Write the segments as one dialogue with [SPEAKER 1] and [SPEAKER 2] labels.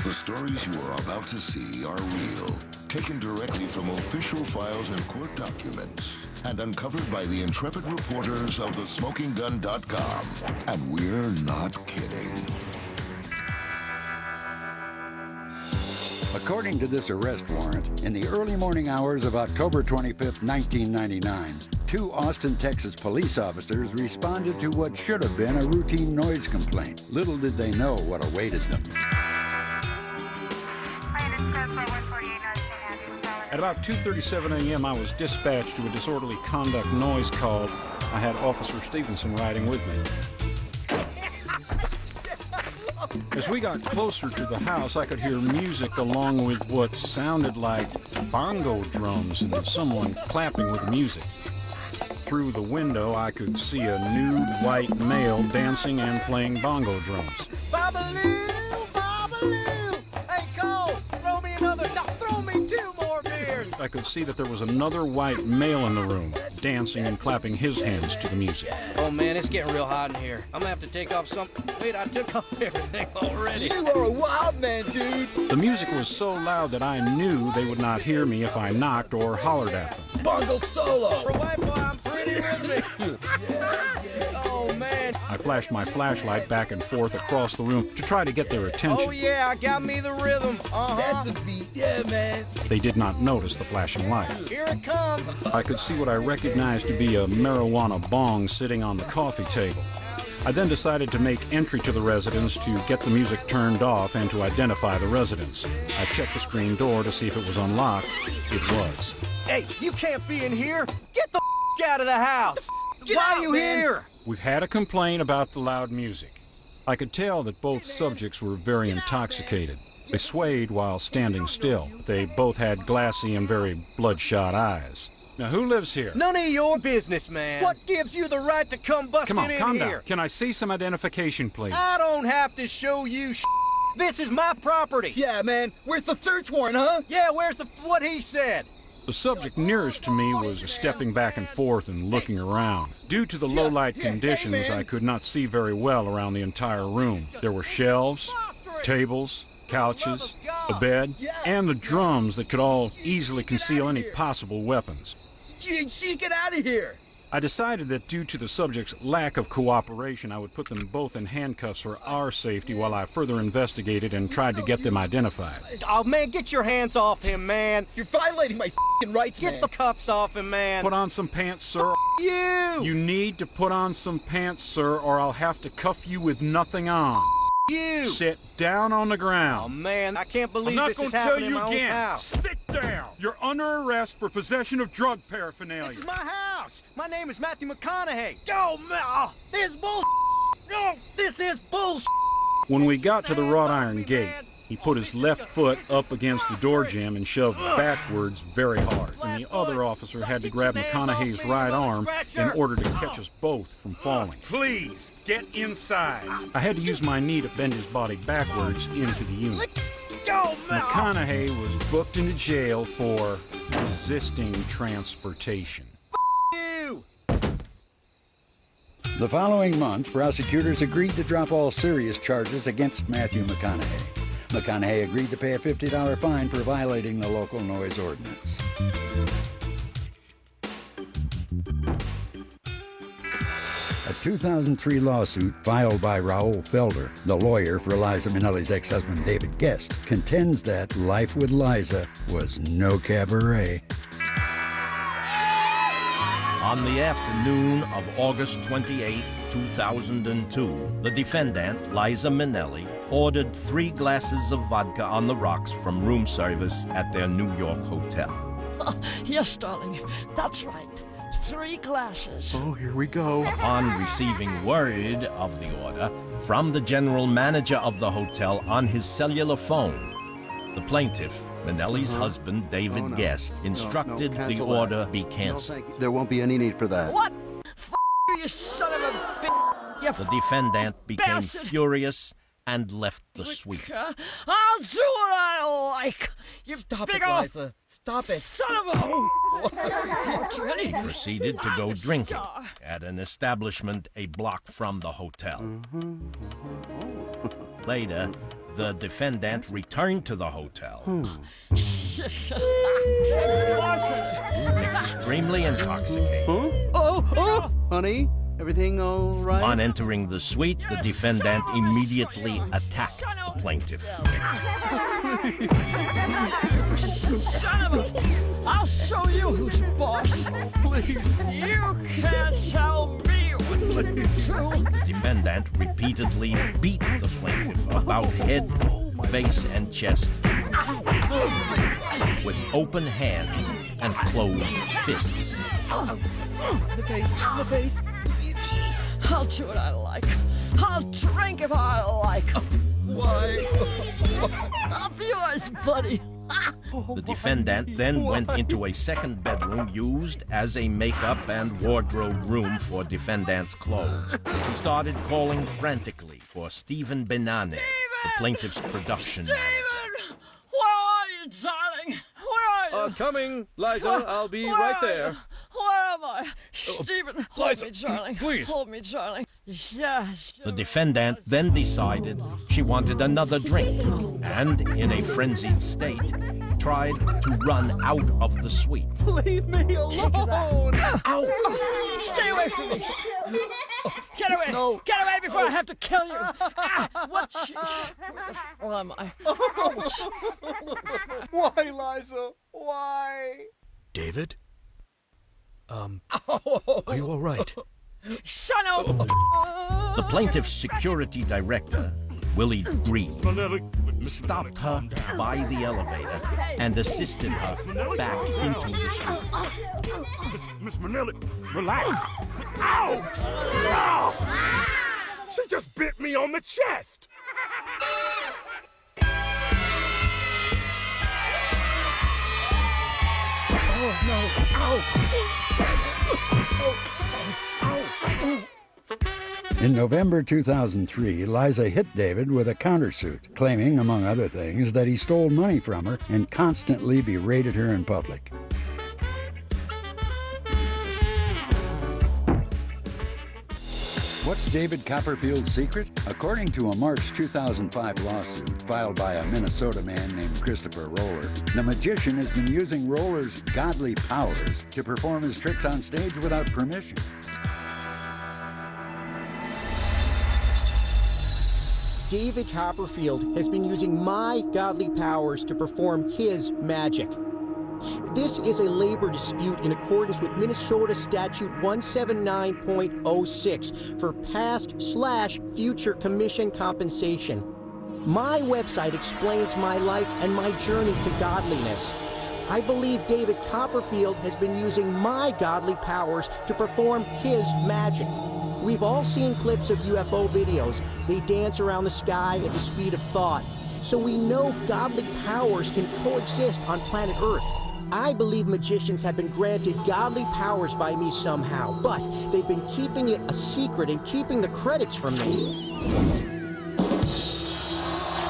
[SPEAKER 1] The stories you are about to see are real, taken directly from official files and court documents, and uncovered by the intrepid reporters of thesmokinggun.com. And we're not kidding.
[SPEAKER 2] According to this arrest warrant, in the early morning hours of October 25th, 1999, 2 Austin, Texas police officers responded to what should have been a routine noise complaint. Little did they know what awaited them.
[SPEAKER 3] At about 2:37 a.m., I was dispatched to a disorderly conduct noise call. I had Officer Stevenson riding with me. As we got closer to the house, I could hear music along with what sounded like bongo drums and someone clapping with music. Through the window, I could see a nude white male dancing and playing bongo drums.
[SPEAKER 4] Babaloo, Babaloo! Hey, Cole, throw me another, no, throw me 2 more beers!
[SPEAKER 3] I could see that there was another white male in the room, dancing and clapping his hands to the music.
[SPEAKER 4] Oh man, it's getting real hot in here. I'm gonna have to take off some. Wait, I took off everything already.
[SPEAKER 5] You are a wild man, dude.
[SPEAKER 3] The music was so loud that I knew they would not hear me if I knocked or hollered at them.
[SPEAKER 5] Bongo solo.
[SPEAKER 4] For a white boy, I'm pretty rhythmic. Oh man.
[SPEAKER 3] I flashed my flashlight back and forth across the room to try to get their attention.
[SPEAKER 4] Oh yeah, I got me the rhythm.
[SPEAKER 5] That's a beat, yeah, man.
[SPEAKER 3] They did not notice the flashing light.
[SPEAKER 4] Here it comes.
[SPEAKER 3] I could see what I recognized to be a marijuana bong sitting on the coffee table. I then decided to make entry to the residence to get the music turned off and to identify the residence. I checked the screen door to see if it was unlocked. It was.
[SPEAKER 4] Hey, you can't be in here. Get the out of the house.
[SPEAKER 5] Get
[SPEAKER 4] Why
[SPEAKER 5] out,
[SPEAKER 4] are you
[SPEAKER 5] man.
[SPEAKER 4] here?
[SPEAKER 3] We've had a complaint about the loud music. I could tell that both subjects were very intoxicated. They swayed while standing still. They both had glassy and very bloodshot eyes. Now, who lives here?
[SPEAKER 4] None of your business, man. What gives you the right to come busting
[SPEAKER 3] Come on,
[SPEAKER 4] in
[SPEAKER 3] calm
[SPEAKER 4] here?
[SPEAKER 3] down. Can I see some identification, please?
[SPEAKER 4] I don't have to show you This is my property.
[SPEAKER 5] Yeah, man. Where's the search warrant, huh?
[SPEAKER 4] Yeah, where's what he said?
[SPEAKER 3] The subject nearest to me was stepping back and forth and looking around. Due to the low-light conditions, I could not see very well around the entire room. There were shelves, tables, couches, a bed, and the drums that could all easily conceal any possible weapons.
[SPEAKER 5] Get out of here.
[SPEAKER 3] I decided that due to the subject's lack of cooperation, I would put them both in handcuffs for our safety while I further investigated and tried to get them identified.
[SPEAKER 4] Oh, man, get your hands off him, man.
[SPEAKER 5] You're violating my f***ing rights,
[SPEAKER 4] Get
[SPEAKER 5] man.
[SPEAKER 4] the cuffs off him, man.
[SPEAKER 3] Put on some pants, sir.
[SPEAKER 4] You!
[SPEAKER 3] You need to put on some pants, sir, or I'll have to cuff you with nothing on.
[SPEAKER 4] You!
[SPEAKER 3] Sit down on the
[SPEAKER 4] Oh,
[SPEAKER 3] ground.
[SPEAKER 4] man, I can't
[SPEAKER 3] I'm
[SPEAKER 4] believe
[SPEAKER 3] not
[SPEAKER 4] this
[SPEAKER 3] going
[SPEAKER 4] is
[SPEAKER 3] to tell
[SPEAKER 4] happening in
[SPEAKER 3] you
[SPEAKER 4] my own
[SPEAKER 3] again.
[SPEAKER 4] house.
[SPEAKER 3] Sit down. You're under arrest for possession of drug paraphernalia.
[SPEAKER 4] This is my house. My name is Matthew McConaughey. Yo, man, this is bull. No, this is bull.
[SPEAKER 3] When we got to the wrought iron gate, he put his left foot up against the door jamb and shoved backwards very hard. And the other officer had to grab McConaughey's right arm in order to catch us both from falling. Please, get inside. I had to use my knee to bend his body backwards into the unit. McConaughey was booked into jail for resisting transportation.
[SPEAKER 4] You!
[SPEAKER 2] The following month, prosecutors agreed to drop all serious charges against Matthew McConaughey. McConaughey agreed to pay a $50 fine for violating the local noise ordinance. A 2003 lawsuit filed by Raul Felder, the lawyer for Liza Minnelli's ex-husband David Guest, contends that life with Liza was no cabaret.
[SPEAKER 6] On the afternoon of August 28, 2002, the defendant, Liza Minnelli, ordered 3 glasses of vodka on the rocks from room service at their New York hotel.
[SPEAKER 7] Yes, darling, that's right. 3 glasses.
[SPEAKER 8] Oh, here we go.
[SPEAKER 6] Upon receiving word of the order from the general manager of the hotel on his cellular phone, the plaintiff, Minnelli's husband, David Guest, instructed the
[SPEAKER 8] cancel
[SPEAKER 6] order
[SPEAKER 8] that.
[SPEAKER 6] be canceled.
[SPEAKER 8] There won't be any need for that.
[SPEAKER 7] What? F you, son of a bitch! You
[SPEAKER 6] The defendant became
[SPEAKER 7] bastard.
[SPEAKER 6] furious and left the suite.
[SPEAKER 7] I'll do what I like! You
[SPEAKER 5] Stop
[SPEAKER 7] big
[SPEAKER 5] it,
[SPEAKER 7] old
[SPEAKER 5] Liza. Stop it.
[SPEAKER 7] son of a...
[SPEAKER 6] She proceeded to go drinking at an establishment a block from the hotel. Later, The defendant returned to the hotel, extremely intoxicated.
[SPEAKER 8] Oh, honey, everything all right?
[SPEAKER 6] On entering the suite, the defendant immediately attacked the plaintiff.
[SPEAKER 7] Son of a... I'll show you who's boss.
[SPEAKER 8] Please.
[SPEAKER 7] You can't tell me what to do.
[SPEAKER 6] The defendant repeatedly beat the plaintiff about head, face, and chest with open hands and closed fists.
[SPEAKER 5] The face.
[SPEAKER 7] I'll do what I like. I'll drink if I like.
[SPEAKER 5] Why?
[SPEAKER 7] Up yours, buddy.
[SPEAKER 6] The defendant then went into a second bedroom used as a makeup and wardrobe room for defendant's clothes. He started calling frantically for Stephen Benane, the plaintiff's production manager.
[SPEAKER 7] Stephen! Where are you, darling? Where are you?
[SPEAKER 8] Coming, Liza. I'll be right there.
[SPEAKER 7] Where am I? Stephen, hold me, darling.
[SPEAKER 3] please.
[SPEAKER 7] Hold me, darling. Yeah,
[SPEAKER 6] The defendant then decided she wanted another drink and, in a frenzied state, tried to run out of the suite.
[SPEAKER 8] Leave me alone.
[SPEAKER 7] Ow! Stay away from me! Get away!
[SPEAKER 5] No.
[SPEAKER 7] Get away before I have to kill you! What? Where am I?
[SPEAKER 8] Why, Liza? Why?
[SPEAKER 9] David? Are you all right?
[SPEAKER 7] Son of...
[SPEAKER 6] The plaintiff's security director, Willie Green, stopped her by the elevator and assisted her back into the suite.
[SPEAKER 10] Miss Manelli, relax. Ow! Ow! She just bit me on the chest. Oh, no. Ow!
[SPEAKER 2] In November 2003, Liza hit David with a countersuit, claiming, among other things, that he stole money from her and constantly berated her in public. What's David Copperfield's secret? According to a March 2005 lawsuit filed by a Minnesota man named Christopher Roller, the magician has been using Roller's godly powers to perform his tricks on stage without permission.
[SPEAKER 11] David Copperfield has been using my godly powers to perform his magic. This is a labor dispute in accordance with Minnesota Statute 179.06 for past/future commission compensation. My website explains my life and my journey to godliness. I believe David Copperfield has been using my godly powers to perform his magic. We've all seen clips of UFO videos. They dance around the sky at the speed of thought. So we know godly powers can coexist on planet Earth. I believe magicians have been granted godly powers by me somehow, but they've been keeping it a secret and keeping the credits from me.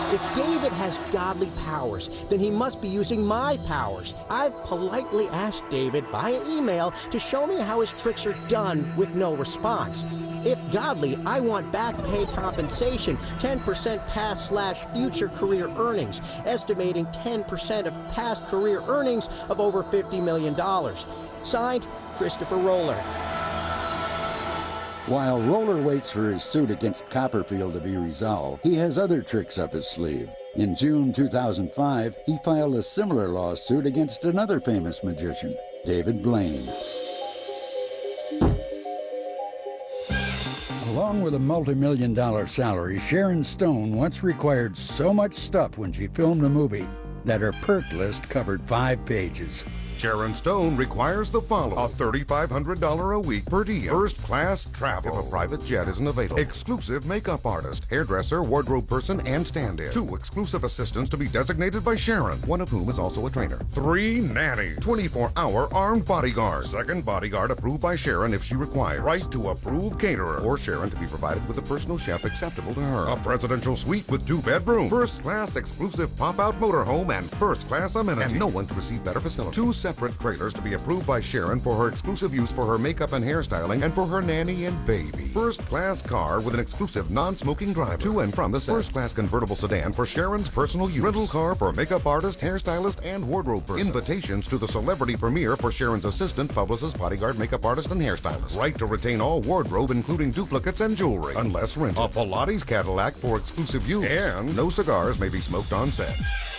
[SPEAKER 11] If David has godly powers, then he must be using my powers. I've politely asked David via email to show me how his tricks are done with no response. If godly, I want back pay compensation, 10% past/future career earnings, estimating 10% of past career earnings of over $50 million. Signed, Christopher Roller.
[SPEAKER 2] While Roller waits for his suit against Copperfield to be resolved, he has other tricks up his sleeve. In June 2005, he filed a similar lawsuit against another famous magician, David Blaine. Along with a multi-million-dollar salary, Sharon Stone once required so much stuff when she filmed a movie that her perk list covered 5 pages.
[SPEAKER 12] Sharon Stone requires the following: a $3,500 a week per diem, first-class travel if a private jet isn't available, exclusive makeup artist, hairdresser, wardrobe person, and stand-in, 2 exclusive assistants to be designated by Sharon, one of whom is also a trainer, 3 nannies, 24-hour armed bodyguard, second bodyguard approved by Sharon if she requires, right to approved caterer, or Sharon to be provided with a personal chef acceptable to her, a presidential suite with 2 bedrooms, first-class exclusive pop-out motorhome, and first-class amenities, and no one's received better facilities. 2 separate trailers to be approved by Sharon for her exclusive use for her makeup and hairstyling and for her nanny and baby. First-class car with an exclusive non-smoking driver to and from the set. First-class convertible sedan for Sharon's personal use. Rental car for makeup artist, hairstylist, and wardrobe person. Invitations to the celebrity premiere for Sharon's assistant, publicist, bodyguard, makeup artist, and hairstylist. Right to retain all wardrobe, including duplicates and jewelry, unless rented. A Pilates Cadillac for exclusive use. And no cigars may be smoked on set.